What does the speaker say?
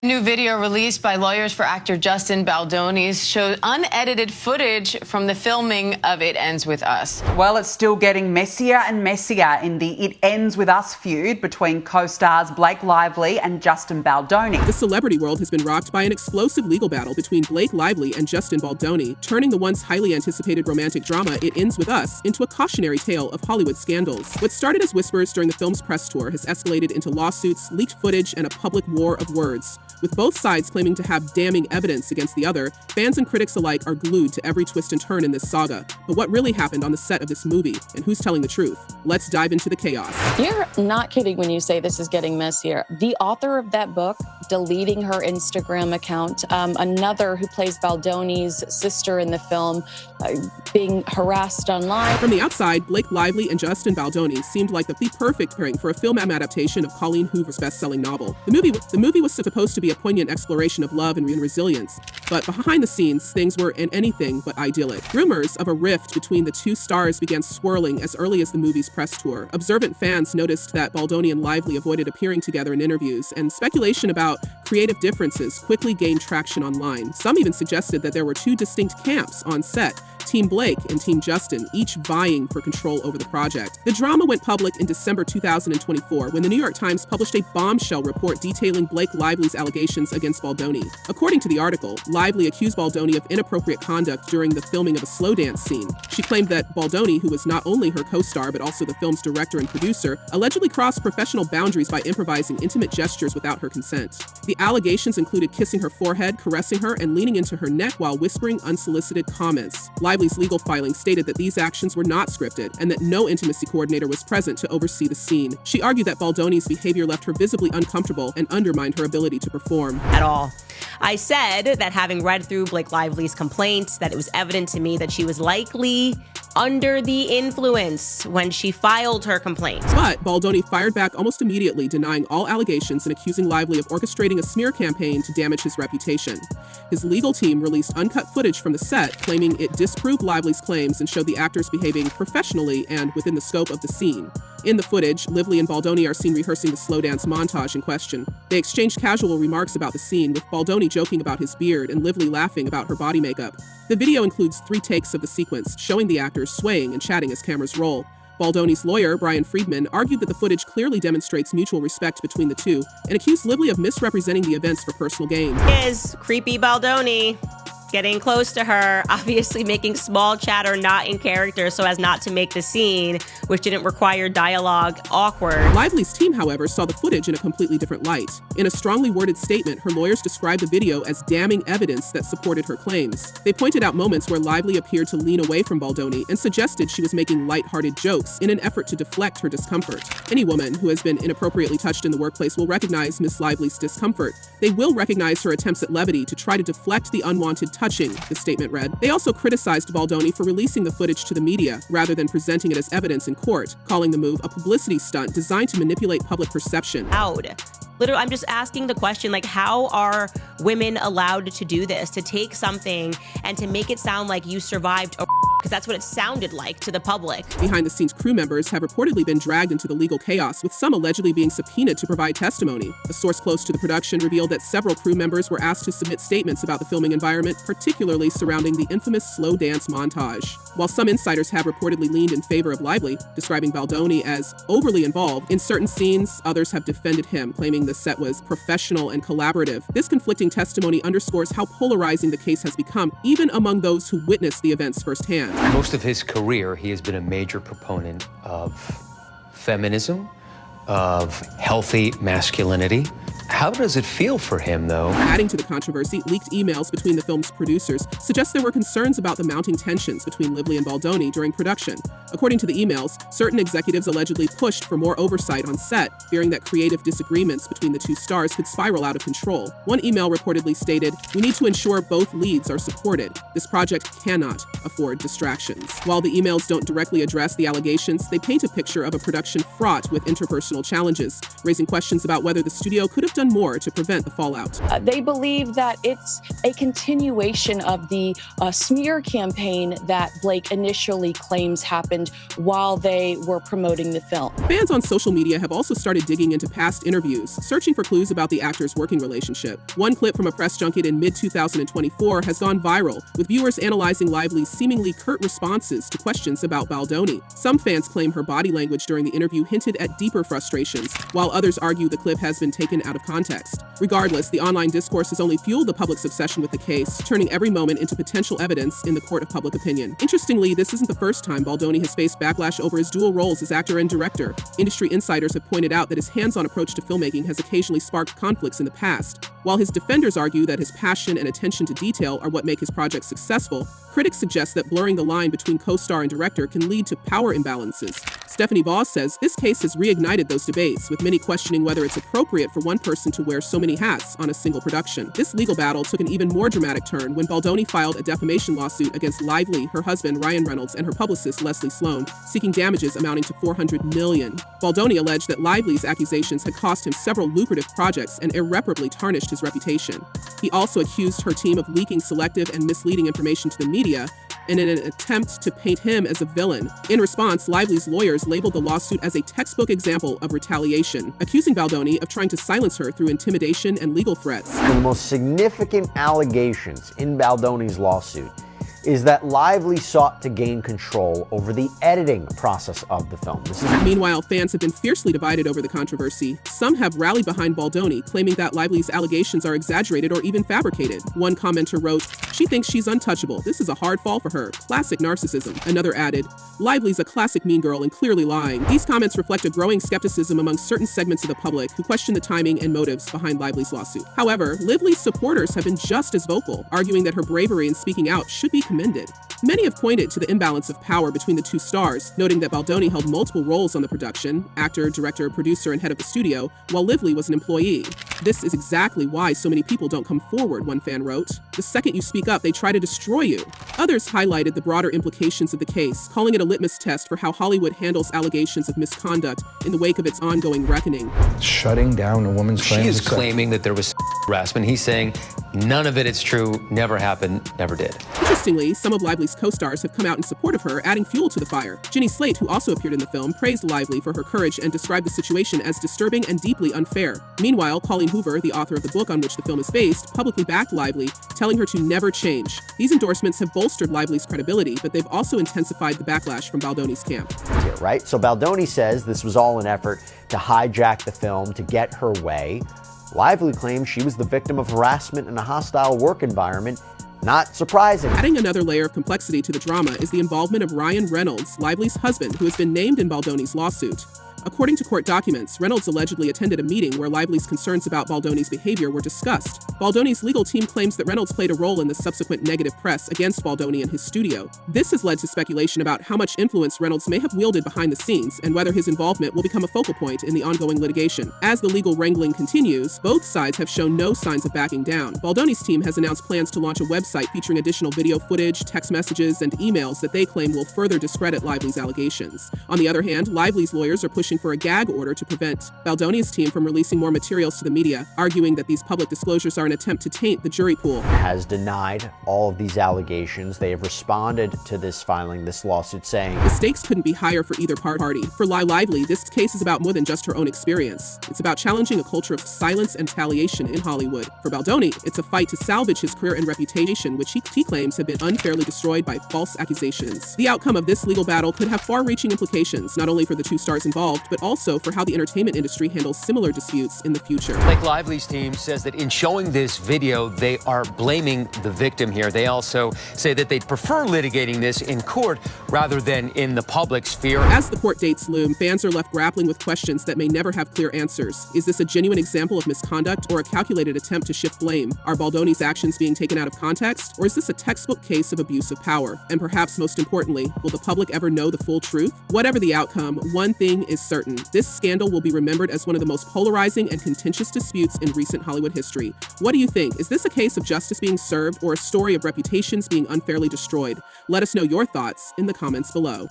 New video released by lawyers for actor Justin Baldoni shows unedited footage from the filming of It Ends With Us. Well, it's still getting messier and messier in the It Ends With Us feud between co-stars Blake Lively and Justin Baldoni. The celebrity world has been rocked by an explosive legal battle between Blake Lively and Justin Baldoni, turning the once highly anticipated romantic drama It Ends With Us into a cautionary tale of Hollywood scandals. What started as whispers during the film's press tour has escalated into lawsuits, leaked footage, and a public war of words. With both sides claiming to have damning evidence against the other, fans and critics alike are glued to every twist and turn in this saga. But what really happened on the set of this movie, and who's telling the truth? Let's dive into the chaos. You're not kidding when you say this is getting messier. The author of that book deleting her Instagram account, another who plays Baldoni's sister in the film being harassed online. From the outside, Blake Lively and Justin Baldoni seemed like the perfect pairing for a film adaptation of Colleen Hoover's best-selling novel. The movie was supposed to be a poignant exploration of love and resilience, but behind the scenes, things were anything but idyllic. Rumors of a rift between the two stars began swirling as early as the movie's press tour. Observant fans noticed that Baldoni and Lively avoided appearing together in interviews, and speculation about creative differences quickly gained traction online. Some even suggested that there were two distinct camps on set, Team Blake and Team Justin, each vying for control over the project. The drama went public in December 2024 when the New York Times published a bombshell report detailing Blake Lively's allegations against Baldoni. According to the article, Lively accused Baldoni of inappropriate conduct during the filming of a slow dance scene. She claimed that Baldoni, who was not only her co-star but also the film's director and producer, allegedly crossed professional boundaries by improvising intimate gestures without her consent. The allegations included kissing her forehead, caressing her, and leaning into her neck while whispering unsolicited comments. Lively's legal filing stated that these actions were not scripted and that no intimacy coordinator was present to oversee the scene. She argued that Baldoni's behavior left her visibly uncomfortable and undermined her ability to perform. At all. I said that having read through Blake Lively's complaints, that it was evident to me that she was likely under the influence when she filed her complaint. But Baldoni fired back almost immediately, denying all allegations and accusing Lively of orchestrating a smear campaign to damage his reputation. His legal team released uncut footage from the set, claiming it disproved Lively's claims and showed the actors behaving professionally and within the scope of the scene. In the footage, Lively and Baldoni are seen rehearsing the slow dance montage in question. They exchanged casual remarks about the scene, with Baldoni joking about his beard and Lively laughing about her body makeup. The video includes 3 takes of the sequence, showing the actors swaying and chatting as cameras roll. Baldoni's lawyer, Brian Friedman, argued that the footage clearly demonstrates mutual respect between the two and accused Lively of misrepresenting the events for personal gain. Is creepy Baldoni getting close to her, obviously making small chatter not in character so as not to make the scene, which didn't require dialogue, awkward. Lively's team, however, saw the footage in a completely different light. In a strongly worded statement, her lawyers described the video as damning evidence that supported her claims. They pointed out moments where Lively appeared to lean away from Baldoni and suggested she was making lighthearted jokes in an effort to deflect her discomfort. Any woman who has been inappropriately touched in the workplace will recognize Miss Lively's discomfort. They will recognize her attempts at levity to try to deflect the unwanted touching, the statement read. They also criticized Baldoni for releasing the footage to the media rather than presenting it as evidence in court, calling the move a publicity stunt designed to manipulate public perception. Literally, I'm just asking the question, like, how are women allowed to do this, to take something and to make it sound like you survived a because that's what it sounded like to the public. Behind-the-scenes crew members have reportedly been dragged into the legal chaos, with some allegedly being subpoenaed to provide testimony. A source close to the production revealed that several crew members were asked to submit statements about the filming environment, particularly surrounding the infamous slow dance montage. While some insiders have reportedly leaned in favor of Lively, describing Baldoni as overly involved in certain scenes, others have defended him, claiming the set was professional and collaborative. This conflicting testimony underscores how polarizing the case has become, even among those who witnessed the events firsthand. Most of his career, he has been a major proponent of feminism, of healthy masculinity. How does it feel for him, though? Adding to the controversy, leaked emails between the film's producers suggest there were concerns about the mounting tensions between Lively and Baldoni during production. According to the emails, certain executives allegedly pushed for more oversight on set, fearing that creative disagreements between the two stars could spiral out of control. One email reportedly stated, "We need to ensure both leads are supported. This project cannot afford distractions. While the emails don't directly address the allegations, they paint a picture of a production fraught with interpersonal challenges, raising questions about whether the studio could have done more to prevent the fallout. They believe that it's a continuation of the smear campaign that Blake initially claims happened while they were promoting the film. Fans on social media have also started digging into past interviews, searching for clues about the actors' working relationship. One clip from a press junket in mid-2024 has gone viral, with viewers analyzing Lively's seemingly curt responses to questions about Baldoni. Some fans claim her body language during the interview hinted at deeper frustrations, while others argue the clip has been taken out of context. Regardless, the online discourse has only fueled the public's obsession with the case, turning every moment into potential evidence in the court of public opinion. Interestingly, this isn't the first time Baldoni has faced backlash over his dual roles as actor and director. Industry insiders have pointed out that his hands-on approach to filmmaking has occasionally sparked conflicts in the past. While his defenders argue that his passion and attention to detail are what make his projects successful, critics suggest that blurring the line between co-star and director can lead to power imbalances. Stephanie Voss says this case has reignited those debates, with many questioning whether it's appropriate for one person to wear so many hats on a single production. This legal battle took an even more dramatic turn when Baldoni filed a defamation lawsuit against Lively, her husband Ryan Reynolds, and her publicist Leslie Sloan, seeking damages amounting to $400 million. Baldoni alleged that Lively's accusations had cost him several lucrative projects and irreparably tarnished his reputation. He also accused her team of leaking selective and misleading information to the media in an attempt to paint him as a villain. In response, Lively's lawyers labeled the lawsuit as a textbook example of retaliation, accusing Baldoni of trying to silence her through intimidation and legal threats. One of the most significant allegations in Baldoni's lawsuit is that Lively sought to gain control over the editing process of the film. Meanwhile, fans have been fiercely divided over the controversy. Some have rallied behind Baldoni, claiming that Lively's allegations are exaggerated or even fabricated. One commenter wrote, "She thinks she's untouchable. This is a hard fall for her. Classic narcissism." Another added, "Lively's a classic mean girl and clearly lying." These comments reflect a growing skepticism among certain segments of the public who question the timing and motives behind Lively's lawsuit. However, Lively's supporters have been just as vocal, arguing that her bravery in speaking out should be commended. Many have pointed to the imbalance of power between the two stars, noting that Baldoni held multiple roles on the production, actor, director, producer, and head of the studio, while Lively was an employee. "This is exactly why so many people don't come forward," one fan wrote. "The second you speak up, they try to destroy you." Others highlighted the broader implications of the case, calling it a litmus test for how Hollywood handles allegations of misconduct in the wake of its ongoing reckoning. Shutting down a woman's claim. She is claiming that there was harassment. He's saying none of it is true, never happened, never did. Interestingly, some of Lively's co-stars have come out in support of her, adding fuel to the fire. Jenny Slate, who also appeared in the film, praised Lively for her courage and described the situation as disturbing and deeply unfair. Meanwhile, Colleen Hoover, the author of the book on which the film is based, publicly backed Lively, telling her to never change. These endorsements have bolstered Lively's credibility, but they've also intensified the backlash from Baldoni's camp. Right? So Baldoni says this was all an effort to hijack the film to get her way. Lively claims she was the victim of harassment in a hostile work environment. Not surprising. Adding another layer of complexity to the drama is the involvement of Ryan Reynolds, Lively's husband, who has been named in Baldoni's lawsuit. According to court documents, Reynolds allegedly attended a meeting where Lively's concerns about Baldoni's behavior were discussed. Baldoni's legal team claims that Reynolds played a role in the subsequent negative press against Baldoni and his studio. This has led to speculation about how much influence Reynolds may have wielded behind the scenes and whether his involvement will become a focal point in the ongoing litigation. As the legal wrangling continues, both sides have shown no signs of backing down. Baldoni's team has announced plans to launch a website featuring additional video footage, text messages, and emails that they claim will further discredit Lively's allegations. On the other hand, Lively's lawyers are pushing for a gag order to prevent Baldoni's team from releasing more materials to the media, arguing that these public disclosures are an attempt to taint the jury pool. Has denied all of these allegations. They have responded to this filing, this lawsuit, saying the stakes couldn't be higher for either party. For Lively, this case is about more than just her own experience. It's about challenging a culture of silence and retaliation in Hollywood. For Baldoni, it's a fight to salvage his career and reputation, which he claims have been unfairly destroyed by false accusations. The outcome of this legal battle could have far-reaching implications, not only for the two stars involved, but also for how the entertainment industry handles similar disputes in the future. Blake Lively's team says that in showing this video, they are blaming the victim here. They also say that they'd prefer litigating this in court rather than in the public sphere. As the court dates loom, fans are left grappling with questions that may never have clear answers. Is this a genuine example of misconduct or a calculated attempt to shift blame? Are Baldoni's actions being taken out of context, or is this a textbook case of abuse of power? And perhaps most importantly, will the public ever know the full truth? Whatever the outcome, one thing is certain. This scandal will be remembered as one of the most polarizing and contentious disputes in recent Hollywood history. What do you think? Is this a case of justice being served or a story of reputations being unfairly destroyed? Let us know your thoughts in the comments below.